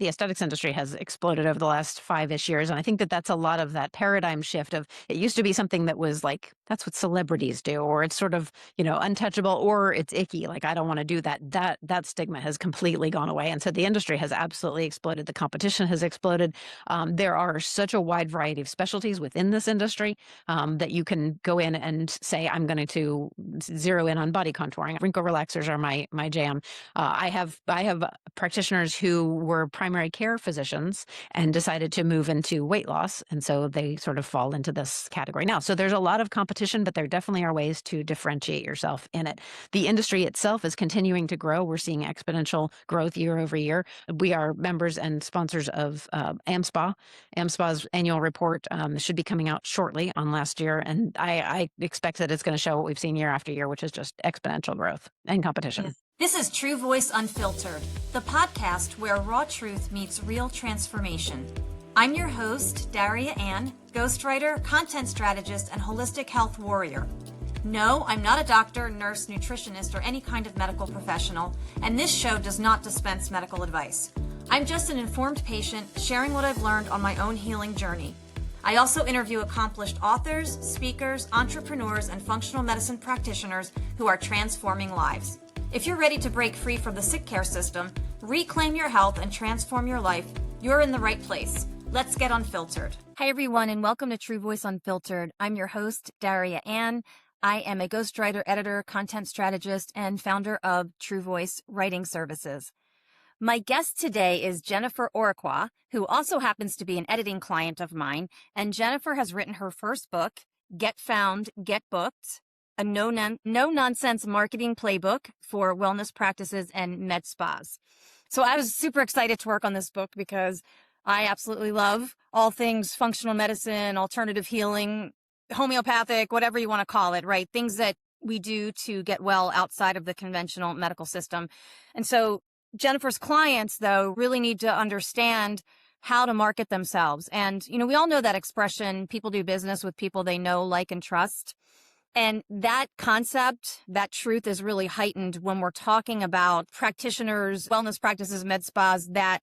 the aesthetics industry has exploded over the last 5-ish years. And I think that that's a lot of that paradigm shift of it used to be something that was like, that's what celebrities do, or it's sort of, untouchable, or it's icky. Like, I don't want to do that. That stigma has completely gone away. And so the industry has absolutely exploded. The competition has exploded. There are such a wide variety of specialties within this industry that you can go in and say, I'm going to zero in on body contouring. Wrinkle relaxers are my jam. I have practitioners who were primary care physicians and decided to move into weight loss, and so they sort of fall into this category now. So there's a lot of competition, but there definitely are ways to differentiate yourself in it. The industry itself is continuing to grow. We're seeing exponential growth year over year. We are members and sponsors of AmSpa. AmSpa's annual report should be coming out shortly on last year, and I expect that it's going to show what we've seen year after year, which is just exponential growth and competition. This is True Voice Unfiltered, the podcast where raw truth meets real transformation. I'm your host, Daria Anne, ghostwriter, content strategist, and holistic health warrior. No, I'm not a doctor, nurse, nutritionist, or any kind of medical professional, and this show does not dispense medical advice. I'm just an informed patient sharing what I've learned on my own healing journey. I also interview accomplished authors, speakers, entrepreneurs, and functional medicine practitioners who are transforming lives. If you're ready to break free from the sick care system, reclaim your health, and transform your life, you're in the right place. Let's get unfiltered. Hi, everyone, and welcome to True Voice Unfiltered. I'm your host, Daria Anne. I am a ghostwriter, editor, content strategist, and founder of True Voice Writing Services. My guest today is Jennifer Orechwa, who also happens to be an editing client of mine, and Jennifer has written her first book, Get Found, Get Booked, a no-nonsense marketing playbook for wellness practices and med spas. So I was super excited to work on this book because I absolutely love all things functional medicine, alternative healing, homeopathic, whatever you want to call it, right? Things that we do to get well outside of the conventional medical system. And so Jennifer's clients, though, really need to understand how to market themselves. And, we all know that expression, people do business with people they know, like, and trust. And that concept, that truth is really heightened when we're talking about practitioners, wellness practices, med spas that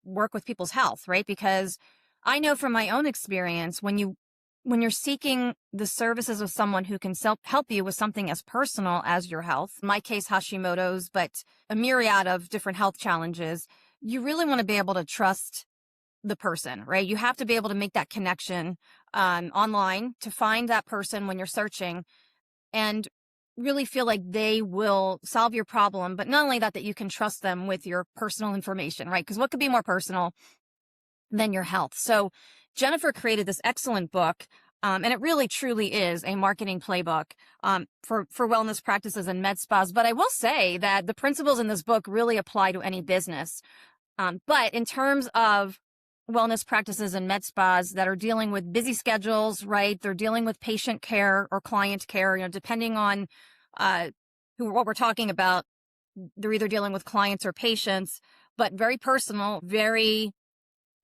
work with people's health, right? Because I know from my own experience, when you're seeking the services of someone who can help you with something as personal as your health, in my case, Hashimoto's, but a myriad of different health challenges, you really want to be able to trust the person, right? You have to be able to make that connection online to find that person when you're searching and really feel like they will solve your problem. But not only that you can trust them with your personal information, right? Because what could be more personal than your health? So Jennifer created this excellent book, and it really truly is a marketing playbook for wellness practices and med spas. But I will say that the principles in this book really apply to any business. But in terms of wellness practices and med spas that are dealing with busy schedules, right? They're dealing with patient care or client care, depending on what we're talking about. They're either dealing with clients or patients, but very personal, very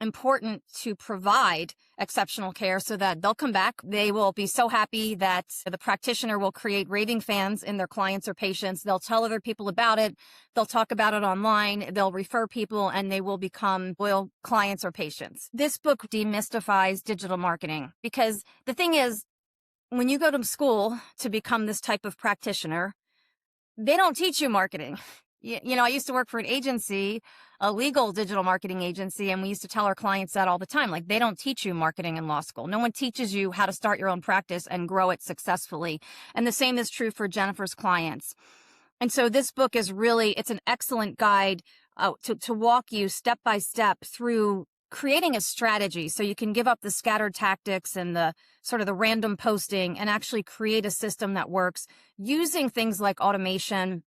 important to provide exceptional care so that they'll come back. They will be so happy that the practitioner will create raving fans in their clients or patients. They'll tell other people about it. They'll talk about it online. They'll refer people, and they will become loyal clients or patients. This book demystifies digital marketing because the thing is, when you go to school to become this type of practitioner, they don't teach you marketing. I used to work for an agency, a legal digital marketing agency, and we used to tell our clients that all the time. Like, they don't teach you marketing in law school. No one teaches you how to start your own practice and grow it successfully. And the same is true for Jennifer's clients. And so this book is it's an excellent guide to walk you step by step through creating a strategy so you can give up the scattered tactics and the sort of the random posting and actually create a system that works using things like automation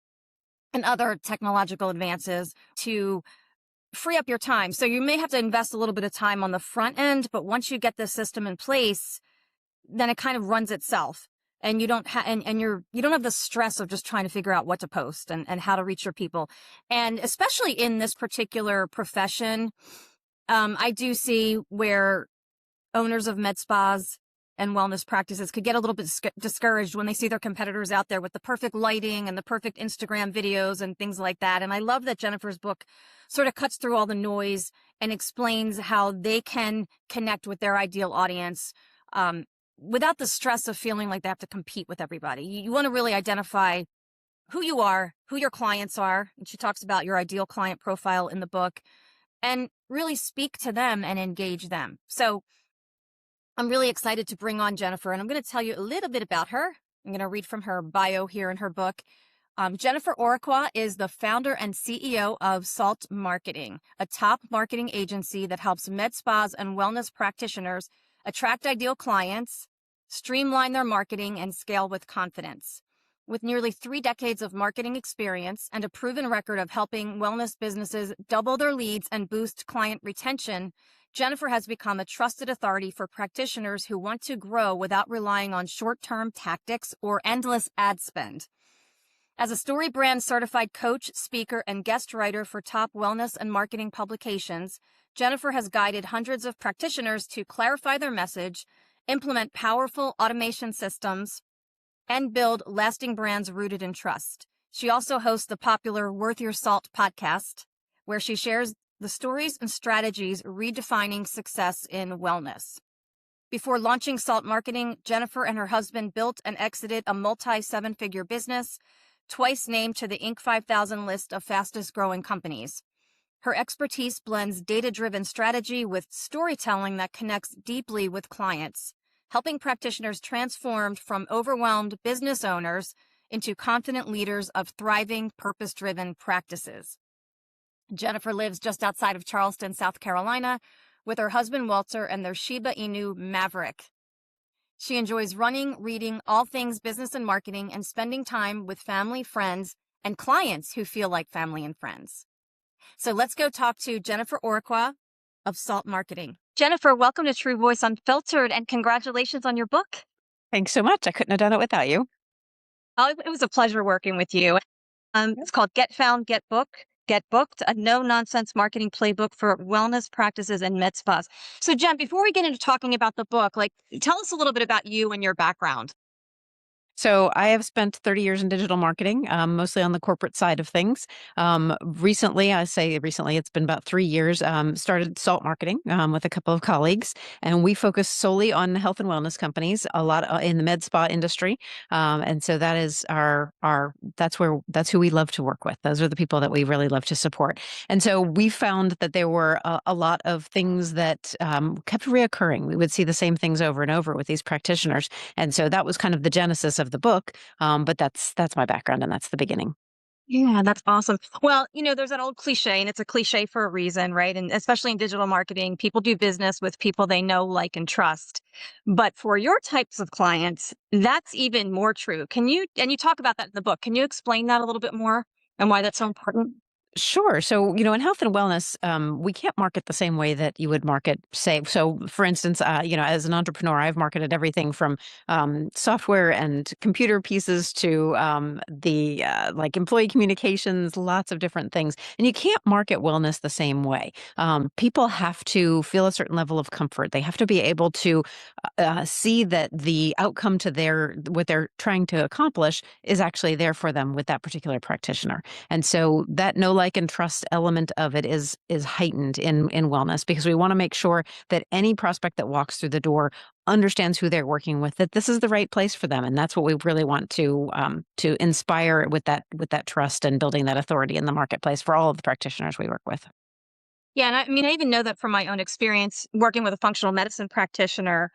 and other technological advances to free up your time. So you may have to invest a little bit of time on the front end, but once you get the system in place, then it kind of runs itself. And you don't you don't have the stress of just trying to figure out what to post and how to reach your people. And especially in this particular profession, I do see where owners of med spas and wellness practices could get a little bit discouraged when they see their competitors out there with the perfect lighting and the perfect Instagram videos and things like that. And I love that Jennifer's book sort of cuts through all the noise and explains how they can connect with their ideal audience without the stress of feeling like they have to compete with everybody. You want to really identify who you are, who your clients are. And she talks about your ideal client profile in the book, and really speak to them and engage them. So I'm really excited to bring on Jennifer, and I'm going to tell you a little bit about her. I'm going to read from her bio here in her book. Jennifer Orechwa is the founder and CEO of Salt Marketing, a top marketing agency that helps med spas and wellness practitioners attract ideal clients, streamline their marketing, and scale with confidence. With nearly 3 decades of marketing experience and a proven record of helping wellness businesses double their leads and boost client retention, Jennifer has become a trusted authority for practitioners who want to grow without relying on short-term tactics or endless ad spend. As a StoryBrand certified coach, speaker, and guest writer for top wellness and marketing publications, Jennifer has guided hundreds of practitioners to clarify their message, implement powerful automation systems, and build lasting brands rooted in trust. She also hosts the popular Worth Your Salt podcast, where she shares the stories and strategies redefining success in wellness. Before launching Salt Marketing, Jennifer and her husband built and exited a multi-seven-figure business, twice named to the Inc. 5000 list of fastest growing companies. Her expertise blends data-driven strategy with storytelling that connects deeply with clients, helping practitioners transform from overwhelmed business owners into confident leaders of thriving, purpose-driven practices. Jennifer lives just outside of Charleston, South Carolina, with her husband Walter and their Shiba Inu Maverick. She enjoys running, reading, all things business and marketing, and spending time with family, friends, and clients who feel like family and friends. So let's go talk to Jennifer Orechwa of Salt Marketing. Jennifer, welcome to True Voice Unfiltered, and congratulations on your book. Thanks so much. I couldn't have done it without you. Oh, it was a pleasure working with you. It's called Get Found, Get Booked, a no-nonsense marketing playbook for wellness practices and med spas. So Jen, before we get into talking about the book, tell us a little bit about you and your background. So I have spent 30 years in digital marketing, mostly on the corporate side of things. Recently, it's been about 3 years, started Salt Marketing with a couple of colleagues, and we focus solely on health and wellness companies, a lot in the med spa industry. And so that is that's who we love to work with. Those are the people that we really love to support. And so we found that there were a lot of things that kept reoccurring. We would see the same things over and over with these practitioners. And so that was kind of the genesis of the book. But that's my background, and that's the beginning. Yeah, that's awesome. Well, there's an old cliche, and it's a cliche for a reason, right? And especially in digital marketing, people do business with people they know, like, and trust. But for your types of clients, that's even more true. And you talk about that in the book. Can you explain that a little bit more and why that's so important? Sure. So, in health and wellness, we can't market the same way that you would market, say, so for instance, as an entrepreneur, I've marketed everything from software and computer pieces to the like employee communications, lots of different things. And you can't market wellness the same way. People have to feel a certain level of comfort. They have to be able to see that the outcome to what they're trying to accomplish is actually there for them with that particular practitioner. And so that know, like, and trust element of it is heightened in wellness, because we want to make sure that any prospect that walks through the door understands who they're working with, that this is the right place for them. And that's what we really want to inspire with that trust and building that authority in the marketplace for all of the practitioners we work with. Yeah, and I even know that from my own experience working with a functional medicine practitioner.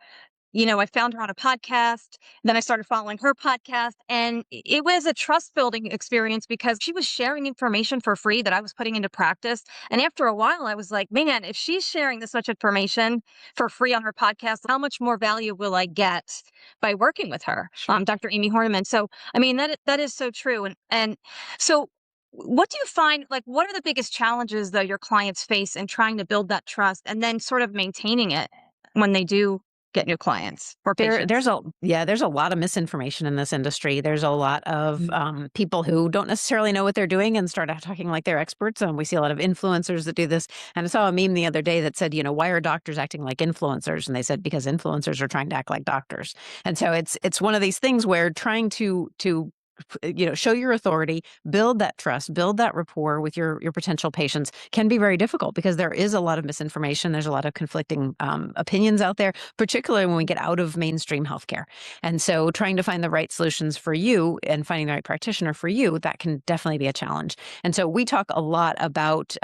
I found her on a podcast, then I started following her podcast, and it was a trust building experience because she was sharing information for free that I was putting into practice. And after a while, I was like, man, if she's sharing this much information for free on her podcast, how much more value will I get by working with her? Sure. Dr. Amy Horniman. So, that is so true. And so what do you find, what are the biggest challenges though your clients face in trying to build that trust and then sort of maintaining it when they do get new clients or There, patients. there's a lot of misinformation in this industry. There's a lot of people who don't necessarily know what they're doing and start out talking like they're experts. And we see a lot of influencers that do this. And I saw a meme the other day that said, why are doctors acting like influencers? And they said because influencers are trying to act like doctors. And so it's one of these things where trying to show your authority, build that trust, build that rapport with your potential patients can be very difficult because there is a lot of misinformation. There's a lot of conflicting opinions out there, particularly when we get out of mainstream healthcare. And so trying to find the right solutions for you and finding the right practitioner for you, that can definitely be a challenge. And so we talk a lot about,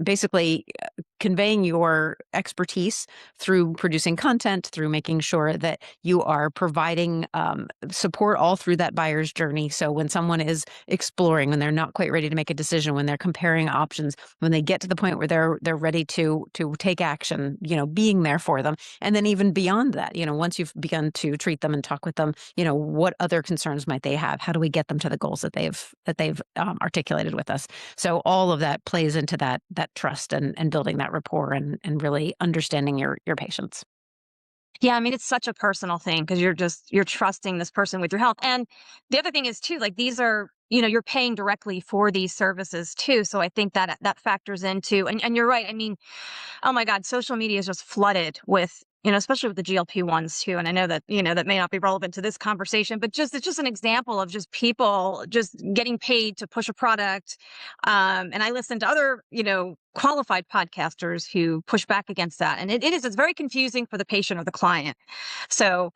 basically conveying your expertise through producing content, through making sure that you are providing support all through that buyer's journey. So when someone is exploring, when they're not quite ready to make a decision, when they're comparing options, when they get to the point where they're ready to take action, being there for them. And then even beyond that, once you've begun to treat them and talk with them, what other concerns might they have? How do we get them to the goals that they've articulated with us? So all of that plays into that trust and building that rapport and really understanding your patients. Yeah, I mean, it's such a personal thing because you're trusting this person with your health. And the other thing is too, like these are, you're paying directly for these services too. So I think that factors into, and you're right. I mean, oh my God, social media is just flooded with, especially with the GLP ones too. And I know that, that may not be relevant to this conversation, but it's just an example of just people just getting paid to push a product. And I listen to other, qualified podcasters who push back against that. And it's very confusing for the patient or the client. So,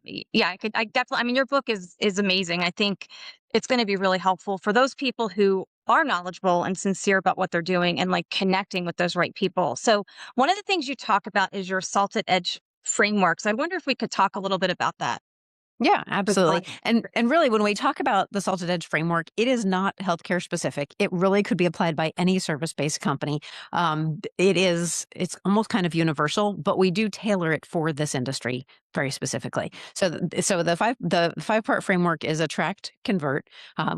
yeah, I definitely, I mean, your book is amazing. I think it's going to be really helpful for those people who are knowledgeable and sincere about what they're doing and like connecting with those right people. So one of the things you talk about is your salted edge frameworks. I wonder if we could talk a little bit about that. Yeah, absolutely. And really, when we talk about the Salted Edge framework, it is not healthcare specific. It really could be applied by any service-based company. It's almost kind of universal, but we do tailor it for this industry very specifically. So the five-part framework is attract, convert,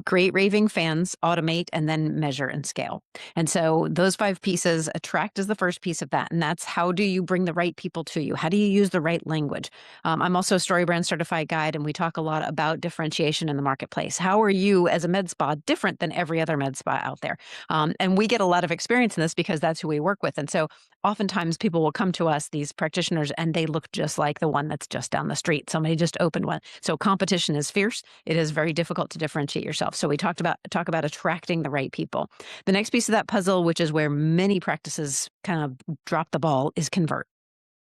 create raving fans, automate, and then measure and scale. And so those 5 pieces, attract is the first piece of that, and that's how do you bring the right people to you? How do you use the right language? I'm also a StoryBrand certified guide, and we talk a lot about differentiation in the marketplace. How are you as a med spa different than every other med spa out there? And we get a lot of experience in this because that's who we work with. And so oftentimes people will come to us, these practitioners, and they look just like the one that's just down the street. Somebody just opened one. So competition is fierce. It is very difficult to differentiate yourself. So we talk about attracting the right people. The next piece of that puzzle, which is where many practices kind of drop the ball, is convert.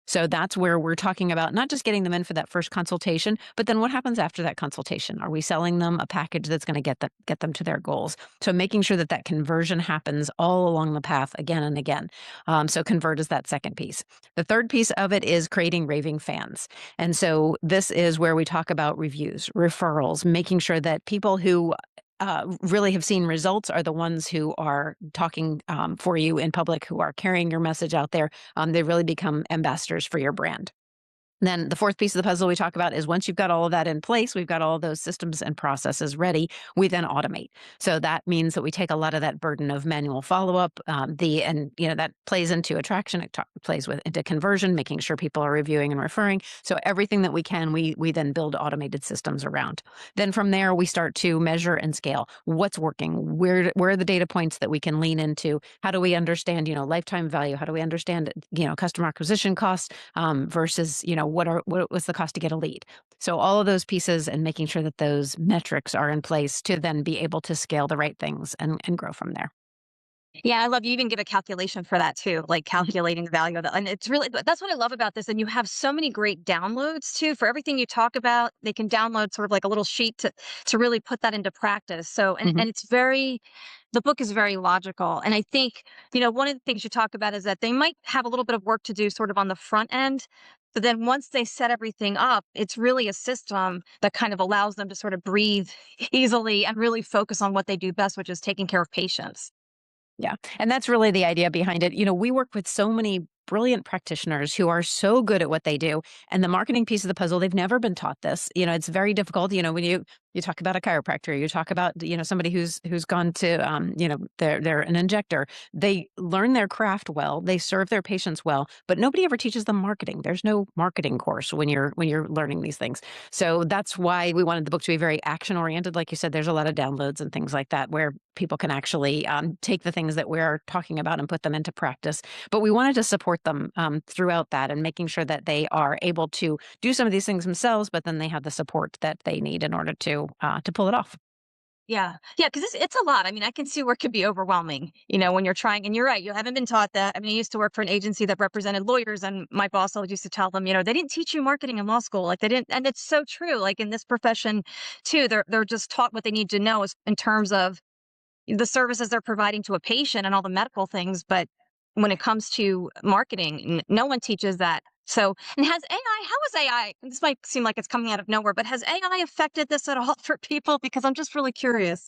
So that's where we're talking about not just getting them in for that first consultation, but then what happens after that consultation? Are we selling them a package that's going to get them to their goals? So making sure that conversion happens all along the path again and again. So convert is that second piece. The third piece of it is creating raving fans. And so this is where we talk about reviews, referrals, making sure that people who really have seen results are the ones who are talking for you in public, who are carrying your message out there. They really become ambassadors for your brand. Then the fourth piece of the puzzle we talk about is once you've got all of that in place, we've got all of those systems and processes ready, we then automate. So that means that we take a lot of that burden of manual follow-up, that plays into attraction, plays into conversion, making sure people are reviewing and referring. So everything that we can, we then build automated systems around. Then from there, we start to measure and scale. What's working? Where are the data points that we can lean into? How do we understand, lifetime value? How do we understand, customer acquisition costs versus, what was the cost to get a lead? So all of those pieces and making sure that those metrics are in place to then be able to scale the right things and grow from there. Yeah, I love you even give a calculation for that too, like calculating the value of that. And it's really, that's what I love about this. And you have so many great downloads too for everything you talk about. They can download sort of like a little sheet to really put that into practice. So, and it's the book is very logical. And I think, one of the things you talk about is that they might have a little bit of work to do sort of on the front end. But then once they set everything up, it's really a system that kind of allows them to sort of breathe easily and really focus on what they do best, which is taking care of patients. Yeah. And that's really the idea behind it. We work with so many brilliant practitioners who are so good at what they do. And the marketing piece of the puzzle, they've never been taught this. It's very difficult. When you talk about a chiropractor, you talk about, somebody who's gone to, they're an injector. They learn their craft well, they serve their patients well, but nobody ever teaches them marketing. There's no marketing course when you're learning these things. So that's why we wanted the book to be very action oriented. Like you said, there's a lot of downloads and things like that where people can actually take the things that we're talking about and put them into practice. But we wanted to support them throughout that and making sure that they are able to do some of these things themselves, but then they have the support that they need in order to pull it off. Yeah. Yeah. Cause it's a lot. I mean, I can see where it could be overwhelming, when you're trying, and you're right. You haven't been taught that. I mean, I used to work for an agency that represented lawyers, and my boss always used to tell them, they didn't teach you marketing in law school. Like they didn't. And it's so true. Like in this profession too, they're just taught what they need to know in terms of the services they're providing to a patient and all the medical things. But when it comes to marketing, no one teaches that. So, and how has AI, this might seem like it's coming out of nowhere, but has AI affected this at all for people? Because I'm just really curious.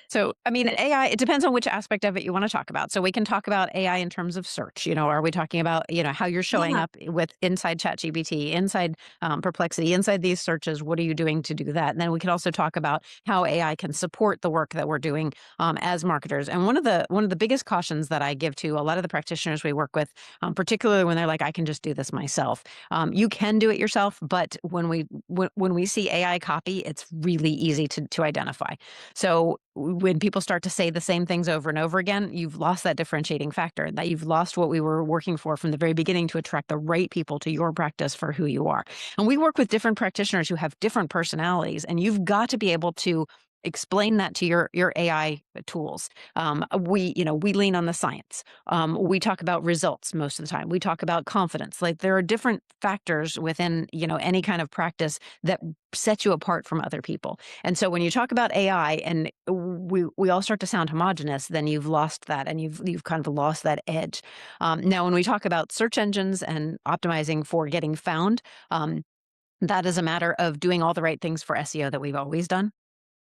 So, I mean, AI, it depends on which aspect of it you want to talk about. So we can talk about AI in terms of search. Are we talking about, how you're showing Yeah. up with inside ChatGPT, inside Perplexity, inside these searches? What are you doing to do that? And then we can also talk about how AI can support the work that we're doing as marketers. And one of the biggest cautions that I give to a lot of the practitioners we work with, particularly when they're like, I can just do this myself. You can do it yourself, but when we see AI copy, it's really easy to identify. So when people start to say the same things over and over again, you've lost that differentiating factor, that you've lost what we were working for from the very beginning to attract the right people to your practice for who you are. And we work with different practitioners who have different personalities, and you've got to be able to explain that to your AI tools. We lean on the science. We talk about results most of the time. We talk about confidence. Like there are different factors within, any kind of practice that set you apart from other people. And so when you talk about AI and we all start to sound homogenous, then you've lost that and you've kind of lost that edge. Now, when we talk about search engines and optimizing for getting found, that is a matter of doing all the right things for SEO that we've always done.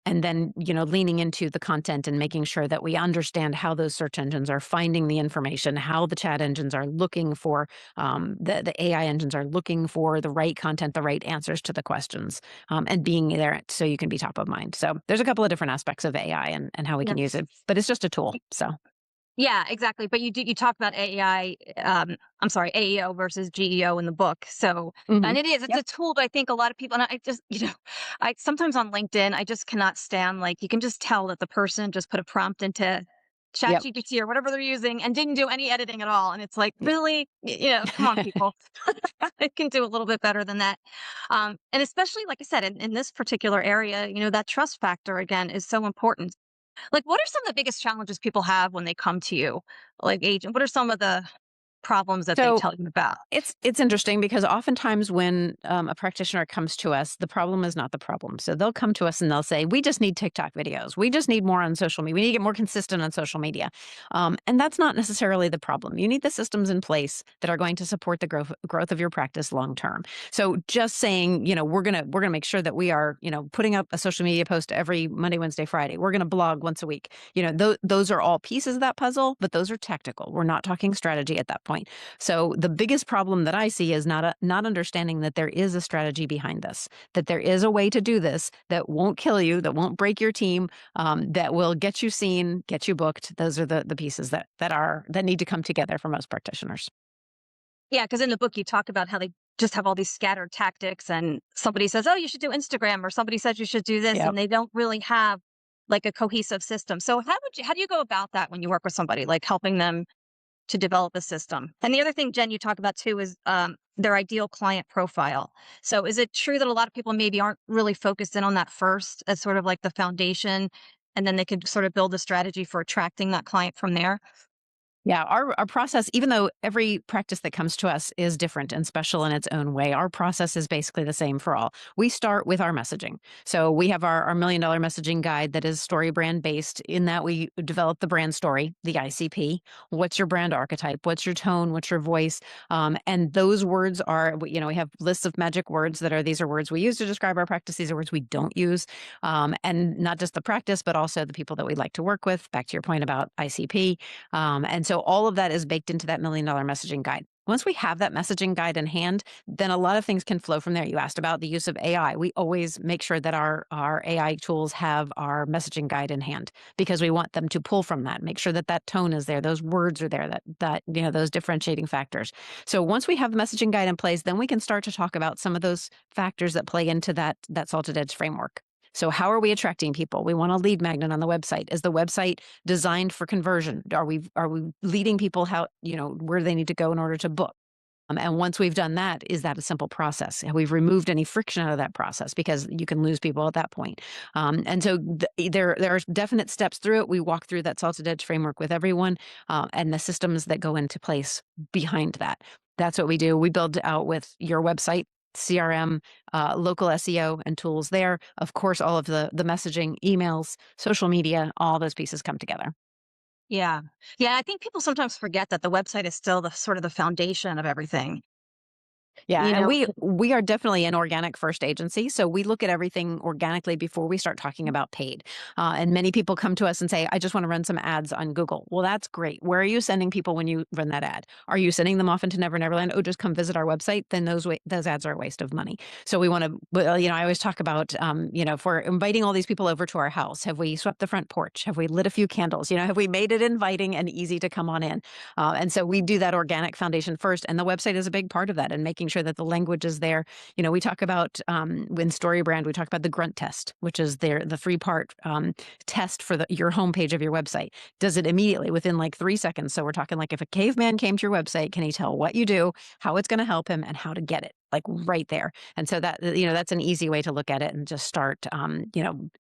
And then, leaning into the content and making sure that we understand how those search engines are finding the information, how the chat engines are looking for, the AI engines are looking for the right content, the right answers to the questions, and being there so you can be top of mind. So there's a couple of different aspects of AI and how we can use it, but it's just a tool. So. Yeah, exactly. But you talk about AI, I'm sorry, AEO versus GEO in the book. So, Mhm. and it's Yep. a tool, but I think a lot of people, and I just, I sometimes on LinkedIn, I just cannot stand, like, you can just tell that the person just put a prompt into Yep. ChatGPT or whatever they're using and didn't do any editing at all. And it's like, really, come on, people. It can do a little bit better than that. And especially, like I said, in this particular area, that trust factor again is so important. Like, what are some of the biggest challenges people have when they come to you? Like, agent, what are some of the problems that they So tell you about? it's interesting because oftentimes when a practitioner comes to us, the problem is not the problem. So they'll come to us and they'll say, "We just need TikTok videos. We just need more on social media. We need to get more consistent on social media." And that's not necessarily the problem. You need the systems in place that are going to support the growth of your practice long term. So just saying, we're gonna make sure that we are, putting up a social media post every Monday, Wednesday, Friday. We're gonna blog once a week. Those are all pieces of that puzzle, but those are tactical. We're not talking strategy at that point. So the biggest problem that I see is not understanding that there is a strategy behind this, that there is a way to do this that won't kill you, that won't break your team, that will get you seen, get you booked. Those are the pieces that need to come together for most practitioners. Yeah, because in the book you talk about how they just have all these scattered tactics, and somebody says, "Oh, you should do Instagram," or somebody says you should do this, Yep. and they don't really have like a cohesive system. So how do you go about that when you work with somebody, like helping them to develop a system? And the other thing, Jen, you talk about too is their ideal client profile. So is it true that a lot of people maybe aren't really focused in on that first as sort of like the foundation, and then they could sort of build a strategy for attracting that client from there? Yeah, our process, even though every practice that comes to us is different and special in its own way, our process is basically the same for all. We start with our messaging. So we have our $1 million messaging guide that is StoryBrand based. In that, we develop the brand story, the ICP. What's your brand archetype? What's your tone? What's your voice? And those words are, we have lists of magic words these are words we use to describe our practice. These are words we don't use. And not just the practice, but also the people that we like to work with. Back to your point about ICP. And so all of that is baked into that $1 million messaging guide. Once we have that messaging guide in hand, then a lot of things can flow from there. You asked about the use of AI. We always make sure that our AI tools have our messaging guide in hand because we want them to pull from that, make sure that that tone is there, those words are there, that those differentiating factors. So once we have the messaging guide in place, then we can start to talk about some of those factors that play into that salted edge framework. So how are we attracting people? We want a lead magnet on the website. Is the website designed for conversion? Are we leading people where they need to go in order to book? And once we've done that, is that a simple process? Have we removed any friction out of that process? Because you can lose people at that point. And so there are definite steps through it. We walk through that salted edge framework with everyone and the systems that go into place behind that. That's what we do. We build out with your website, CRM, local SEO and tools there. Of course, all of the messaging, emails, social media, all those pieces come together. Yeah. Yeah. I think people sometimes forget that the website is still the sort of the foundation of everything. Yeah, You and know, we are definitely an organic first agency, so we look at everything organically before we start talking about paid. And many people come to us and say, "I just want to run some ads on Google." Well, that's great. Where are you sending people when you run that ad? Are you sending them off into Never Neverland? Oh, just come visit our website. Then those ads are a waste of money. So we want to. Well, I always talk about, if we're inviting all these people over to our house, have we swept the front porch? Have we lit a few candles? Have we made it inviting and easy to come on in? And so we do that organic foundation first, and the website is a big part of that, and making sure that the language is there. We talk about in StoryBrand, we talk about the grunt test, which is the 3-part test for your homepage of your website. Does it immediately within like 3 seconds? So we're talking like if a caveman came to your website, can he tell what you do, how it's going to help him, and how to get it? Like right there. And so that's an easy way to look at it and just start,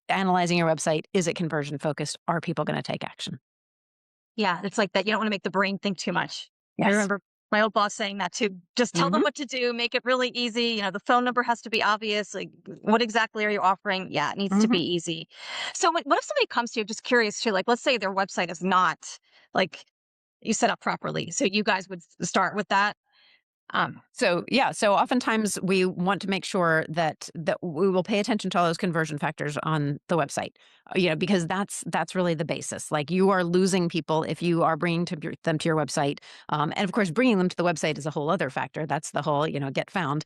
analyzing your website. Is it conversion focused? Are people going to take action? yeah, it's like that. You don't want to make the brain think too much. I Yes. remember my old boss saying that too. Just tell them Hmm. what to do, make it really easy. The phone number has to be obvious. Like, what exactly are you offering? Yeah, it needs to be Hmm. easy. So, what if somebody comes to you, just curious too, like, let's say their website is not like you set up properly. So, you guys would start with that. Um, So oftentimes we want to make sure that we will pay attention to all those conversion factors on the website, because that's really the basis. Like you are losing people if you are bringing them to your website, and of course bringing them to the website is a whole other factor. That's the whole get found.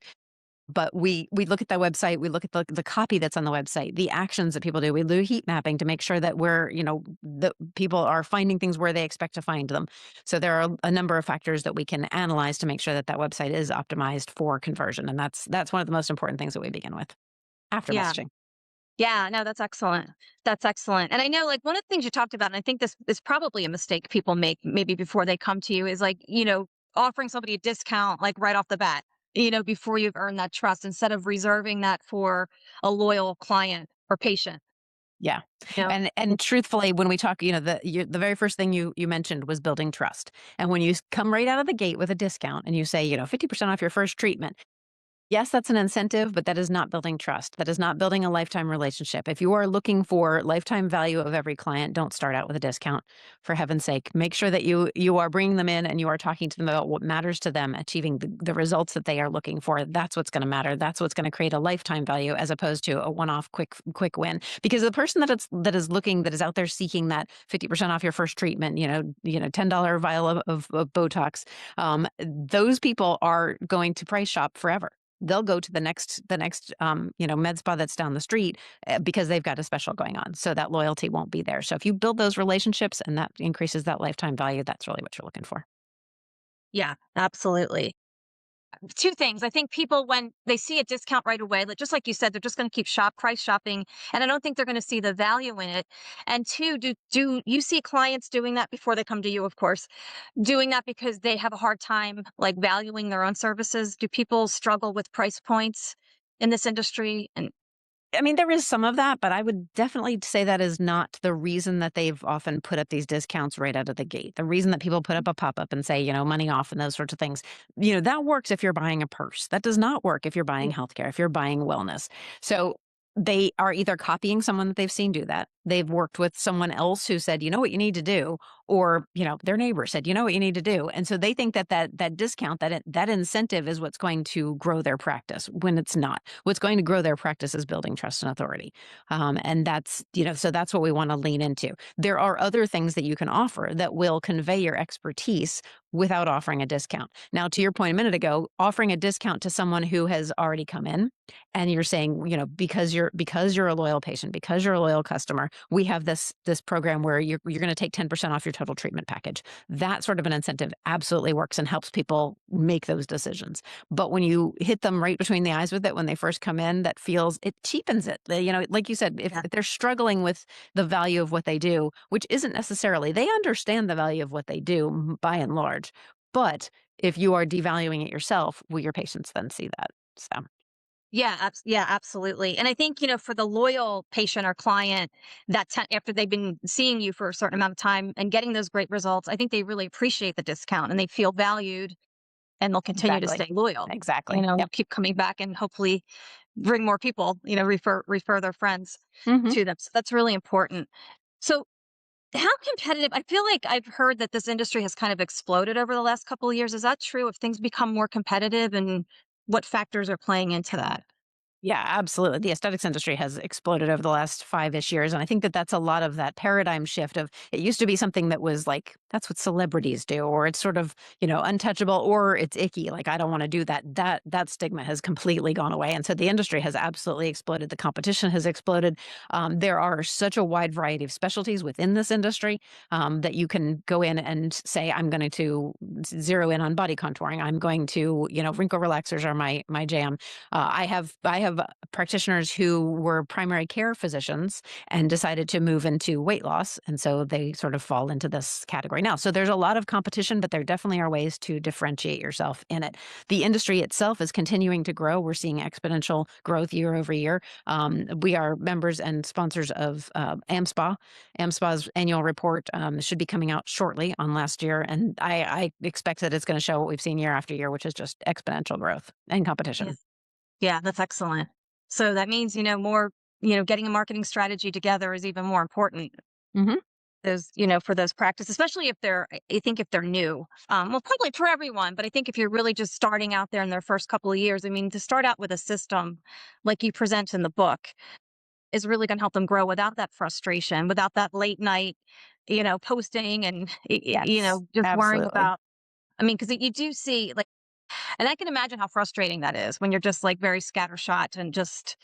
But we look at the website, we look at the copy that's on the website, the actions that people do. We do heat mapping to make sure that the people are finding things where they expect to find them. So there are a number of factors that we can analyze to make sure that website is optimized for conversion. And that's one of the most important things that we begin with after yeah. messaging. Yeah, no, that's excellent. That's excellent. And I know, like, one of the things you talked about, and I think this is probably a mistake people make maybe before they come to you, is like, offering somebody a discount, like right off the bat, before you've earned that trust, instead of reserving that for a loyal client or patient. Yeah. You know, And truthfully, when we talk, the very first thing you mentioned was building trust. And when you come right out of the gate with a discount and you say, 50% off your first treatment. Yes, that's an incentive, but that is not building trust. That is not building a lifetime relationship. If you are looking for lifetime value of every client, don't start out with a discount. For heaven's sake, make sure that you are bringing them in and you are talking to them about what matters to them, achieving the results that they are looking for. That's what's going to matter. That's what's going to create a lifetime value as opposed to a one-off quick win. Because the person that is out there seeking that 50% off your first treatment, $10 vial of Botox, those people are going to price shop forever. They'll go to the next med spa that's down the street because they've got a special going on. So that loyalty won't be there. So if you build those relationships and that increases that lifetime value, that's really what you're looking for. yeah, absolutely. Two things. I think people, when they see a discount right away, like just like you said, they're just going to keep price shopping, and I don't think they're going to see the value in it. And two, do you see clients doing that before they come to you? Of course, doing that because they have a hard time like valuing their own services. Do people struggle with price points in this industry? And I mean, there is some of that, but I would definitely say that is not the reason that they've often put up these discounts right out of the gate. The reason that people put up a pop-up and say, money off and those sorts of things, that works if you're buying a purse. That does not work if you're buying healthcare, if you're buying wellness. So they are either copying someone that they've seen do that. They've worked with someone else who said, you know what you need to do, or, their neighbor said, you know what you need to do. And so they think that that discount, that incentive is what's going to grow their practice when it's not. What's going to grow their practice is building trust and authority. And so that's what we want to lean into. There are other things that you can offer that will convey your expertise without offering a discount. Now, to your point a minute ago, offering a discount to someone who has already come in and you're saying, because you're a loyal patient, because you're a loyal customer, we have this program where you're going to take 10% off your total treatment package. That sort of an incentive absolutely works and helps people make those decisions. But when you hit them right between the eyes with it when they first come in, it cheapens it. Like you said, if Yeah. they're struggling with the value of what they do, which isn't necessarily, they understand the value of what they do by and large. But if you are devaluing it yourself, will your patients then see that? So. Yeah, yeah, absolutely. And I think, for the loyal patient or client after they've been seeing you for a certain amount of time and getting those great results, I think they really appreciate the discount and they feel valued and they'll continue to Exactly. stay loyal. Exactly. Yep. Keep coming back and hopefully bring more people, refer their friends Mhm. to them. So that's really important. So how competitive, I feel like I've heard that this industry has kind of exploded over the last couple of years. Is that true? If things become more competitive and what factors are playing into that? Yeah, absolutely. The aesthetics industry has exploded over the last 5-ish years. And I think that that's a lot of that paradigm shift of it used to be something that was like, that's what celebrities do, or it's sort of, untouchable, or it's icky. Like, I don't want to do that. That stigma has completely gone away. And so the industry has absolutely exploded. The competition has exploded. There are such a wide variety of specialties within this industry that you can go in and say, I'm going to zero in on body contouring. I'm going to, wrinkle relaxers are my jam. I have practitioners who were primary care physicians and decided to move into weight loss, and so they sort of fall into this category now. So there's a lot of competition, but there definitely are ways to differentiate yourself in it. The industry itself is continuing to grow. We're seeing exponential growth year over year. We are members and sponsors of AmSpa. AmSpa's annual report should be coming out shortly on last year, and I expect that it's going to show what we've seen year after year, which is just exponential growth and Yeah. competition. Yeah, that's excellent. So that means, more, getting a marketing strategy together is even more important. Hmm. For those practices, especially if I think if they're new, well, probably for everyone, but I think if you're really just starting out there in their first couple of years, I mean, to start out with a system like you present in the book is really going to help them grow without that frustration, without that late night, posting and, Yes, just worrying absolutely. about, I mean, because you do see like, and I can imagine how frustrating that is when you're just like very scattershot and just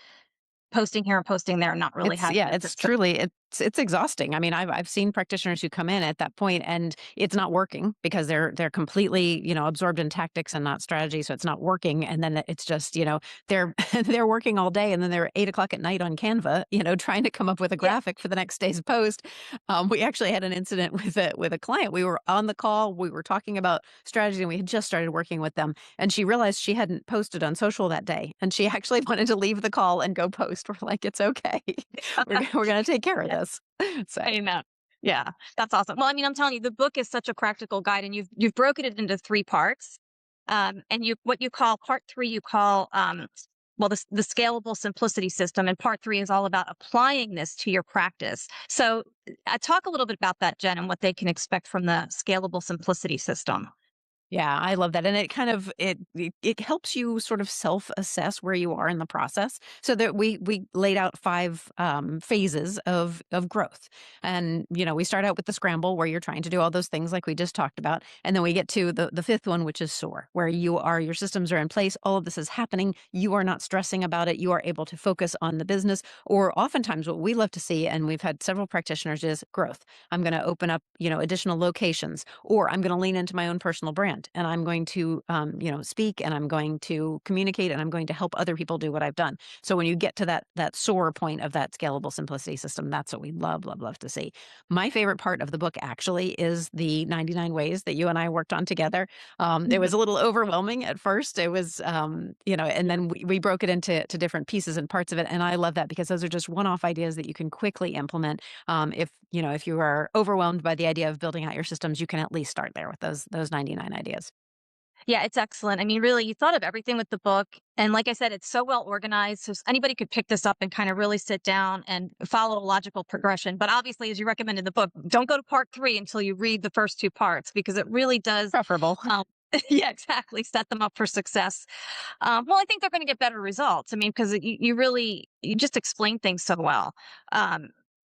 posting here and posting there and not really It's having yeah, a it's system. truly it's exhausting. I mean, I've seen practitioners who come in at that point and it's not working because they're completely, absorbed in tactics and not strategy. So it's not working. And then it's just, they're they're working all day and then they're 8 o'clock at night on Canva, trying to come up with a Yeah. graphic for the next day's post. We actually had an incident with a client. We were on the call, we were talking about strategy, and we had just started working with them. And she realized she hadn't posted on social that day. And she actually wanted to leave the call and go post. We're like, it's okay. We're gonna take care of Yeah. this. So I know. Yeah, that's awesome. Well, I mean, I'm telling you, the book is such a practical guide, and you've broken it into three parts. And what you call part three, you call well, the scalable simplicity system, and part three is all about applying this to your practice. So, talk a little bit about that, Jen, and what they can expect from the scalable simplicity system. yeah, I love that, and it kind of it helps you sort of self-assess where you are in the process, so that we laid out 5 phases of growth, and we start out with the scramble where you're trying to do all those things like we just talked about, and then we get to the fifth one, which is soar, where your systems are in place, all of this is happening, you are not stressing about it, you are able to focus on the business, or oftentimes what we love to see, and we've had several practitioners, is growth. I'm going to open up additional locations, or I'm going to lean into my own personal brand and I'm going to speak and I'm going to communicate and I'm going to help other people do what I've done. So when you get to that sore point of that scalable simplicity system, that's what we love to see. My favorite part of the book actually is the 99 ways that you and I worked on together. It was a little overwhelming at first. It was and Yeah. then we broke it into different pieces and parts of it, and I love that because those are just one-off ideas that you can quickly implement. If you are overwhelmed by the idea of building out your systems, you can at least start there with those 99 ideas. Yeah, it's excellent. I mean, really, you thought of everything with the book. And like I said, it's so well organized. So anybody could pick this up and kind of really sit down and follow a logical progression. But obviously, as you recommend in the book, don't go to part three until you read the first two parts because it really does. Preferable. Um, yeah, exactly. Set them up for success. Well, I think they're going to get better results. I mean, because you really, you just explain things so well. Um,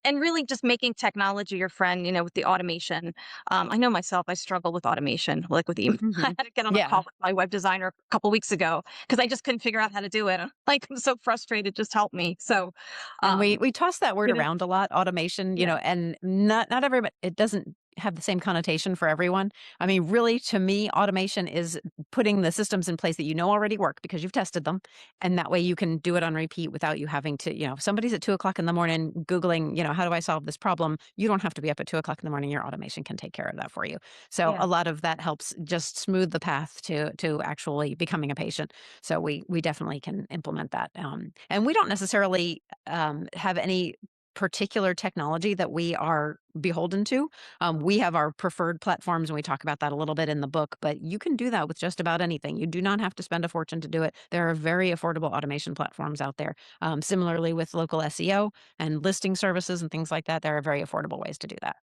and really just making technology your friend, with the automation. I know myself, I struggle with automation, like with email. I Hmm. had to get on a Yeah. call with my web designer a couple weeks ago because I just couldn't figure out how to do it. Like, I'm so frustrated. Just help me. So, And um, we toss that word you know, around a lot, automation, yeah, and not everybody, it doesn't have the same connotation for everyone. I mean, really, to me, automation is putting the systems in place that you know already work because you've tested them. And that way you can do it on repeat without you having to, if somebody's at 2 o'clock in the morning Googling, how do I solve this problem? You don't have to be up at 2 o'clock in the morning. Your automation can take care of that for you. So yeah. a lot of that helps just smooth the path to actually becoming a patient. So we definitely can implement that. And we don't necessarily have any particular technology that we are beholden to. We have our preferred platforms, and we talk about that a little bit in the book, but you can do that with just about anything. You do not have to spend a fortune to do it. There are very affordable automation platforms out there. Similarly, with local SEO and listing services and things like that, there are very affordable ways to do that.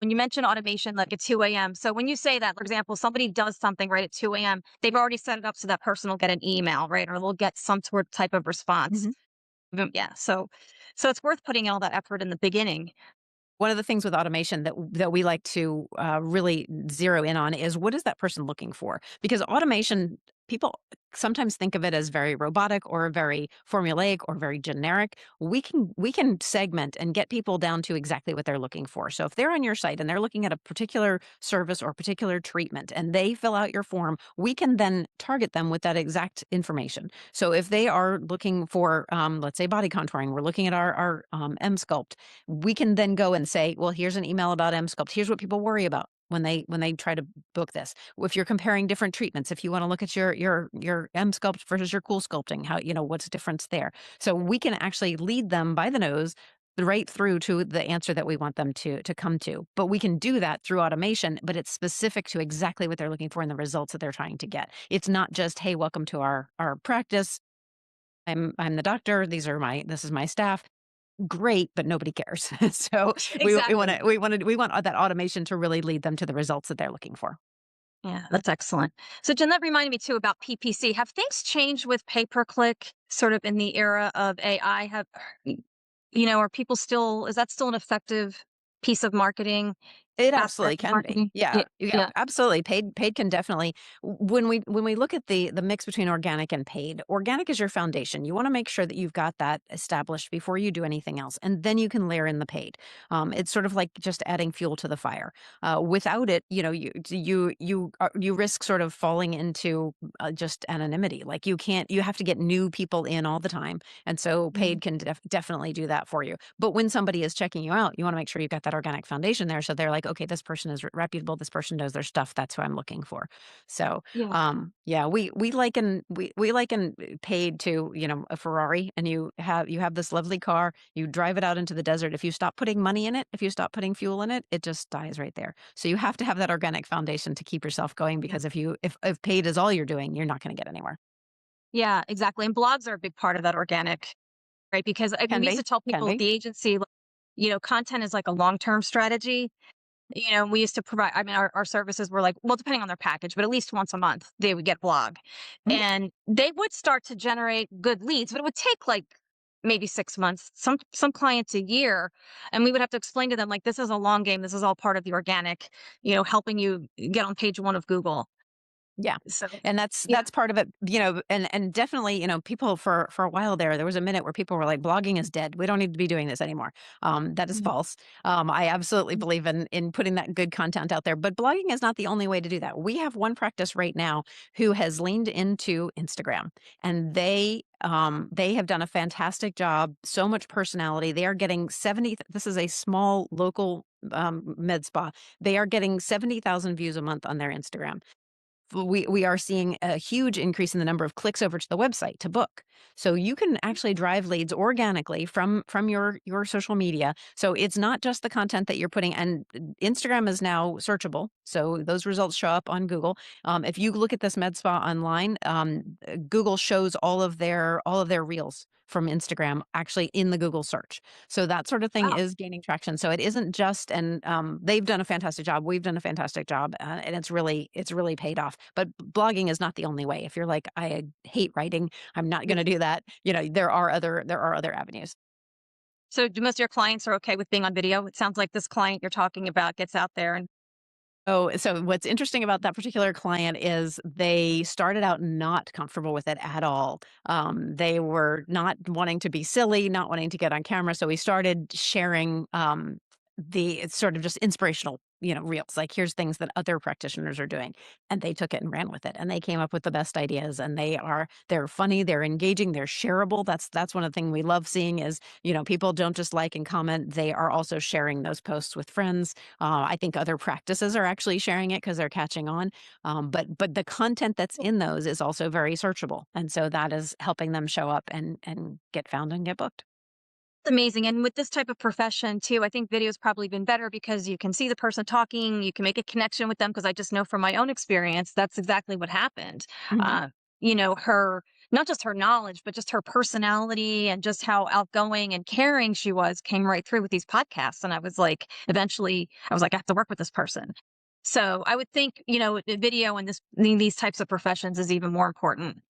When you mention automation, like at 2 a.m. So when you say that, for example, somebody does something right at 2 a.m., they've already set it up so that person will get an email, right? Or they'll get some sort of type of response. Yeah. So it's worth putting in all that effort in the beginning. One of the things with automation that we like to really zero in on is what is that person looking for? Because automation, people sometimes think of it as very robotic or very formulaic or very generic. We can segment and get people down to exactly what they're looking for. So if they're on your site and they're looking at a particular service or particular treatment and they fill out your form, we can then target them with that exact information. So if they are looking for, let's say, body contouring, we're looking at our M Sculpt, we can then go and say, well, here's an email about M Sculpt. Here's what people worry about when they try to book this. If you're comparing different treatments, if you want to look at your M Sculpt versus your Cool Sculpting, how what's the difference there? So we can actually lead them by the nose right through to the answer that we want them to come to. But we can do that through automation, but it's specific to exactly what they're looking for and the results that they're trying to get. It's not just, hey, welcome to our practice. I'm the doctor. This is my staff. Great, but nobody cares. So Exactly. we want that automation to really lead them to the results that they're looking for. Yeah, that's excellent. So, Jen, that reminded me too about PPC. Have things changed with pay per click, sort of in the era of AI? Are people still, is that still an effective piece of marketing, It absolutely aspect of can be. marketing? Yeah. Yeah. Yeah, Yeah. absolutely. Paid can definitely, when we look at the mix between organic and paid, organic is your foundation. You want to make sure that you've got that established before you do anything else, and then you can layer in the paid. It's sort of like just adding fuel to the fire. Without it, you risk sort of falling into just anonymity. Like you have to get new people in all the time, and so Mhm. paid can definitely do that for you. But when somebody is checking you out, you want to make sure you've got that organic foundation there. So they're like, okay, this person is reputable. This person knows their stuff. That's who I'm looking for. So, Yeah. yeah, we liken paid to a Ferrari, and you have this lovely car. You drive it out into the desert. If you stop putting money in it, if you stop putting fuel in it, it just dies right there. So you have to have that organic foundation to keep yourself going. Yeah. Because if paid is all you're doing, you're not going to get anywhere. Yeah, exactly. And blogs are a big part of that organic, right? Because I mean, Can we used be, to tell can people at be. the agency, like, content is like a long term strategy. We used to provide, I mean, our services were like, well, depending on their package, but at least once a month they would get blog. Mhm. And they would start to generate good leads, but it would take like maybe 6 months, some clients a year. And we would have to explain to them, like, this is a long game. This is all part of the organic, helping you get on page one of Google. Yeah. So And that's yeah. that's part of it, and definitely, people for a while there was a minute where people were like, blogging is dead. We don't need to be doing this anymore. That is Mhm. false. I absolutely believe in putting that good content out there, but blogging is not the only way to do that. We have one practice right now who has leaned into Instagram, and they have done a fantastic job, so much personality. They are getting 70, this is a small local med spa. They are getting 70,000 views a month on their Instagram. we are seeing a huge increase in the number of clicks over to the website to book. So you can actually drive leads organically from your social media. So it's not just the content that you're putting, and Instagram is now searchable. So those results show up on Google. If you look at this med spa online, Google shows all of their reels from Instagram actually in the Google search. So that sort of thing Wow. is gaining traction. So it isn't just, and they've done a fantastic job. We've done a fantastic job, and it's really paid off. But blogging is not the only way. If you're like, I hate writing, I'm not going to do that. There are other avenues. So do most of your clients are okay with being on video? It sounds like this client you're talking about gets out there and Oh, so what's interesting about that particular client is they started out not comfortable with it at all. They were not wanting to be silly, not wanting to get on camera. So we started sharing the it's sort of just inspirational, reels. Like, here's things that other practitioners are doing, and they took it and ran with it, and they came up with the best ideas. And they're funny, they're engaging, they're shareable. That's one of the things we love seeing is people don't just like and comment; they are also sharing those posts with friends. I think other practices are actually sharing it because they're catching on. But the content that's in those is also very searchable, and so that is helping them show up and get found and get booked. amazing. And with this type of profession too, I think video's probably been better because you can see the person talking, you can make a connection with them. Because I just know from my own experience, that's exactly what happened. Mhm. Uh, her, not just her knowledge, but just her personality and just how outgoing and caring she was came right through with these podcasts. And I was like, eventually, I was like, I have to work with this person. So I would think, the video and these types of professions is even more important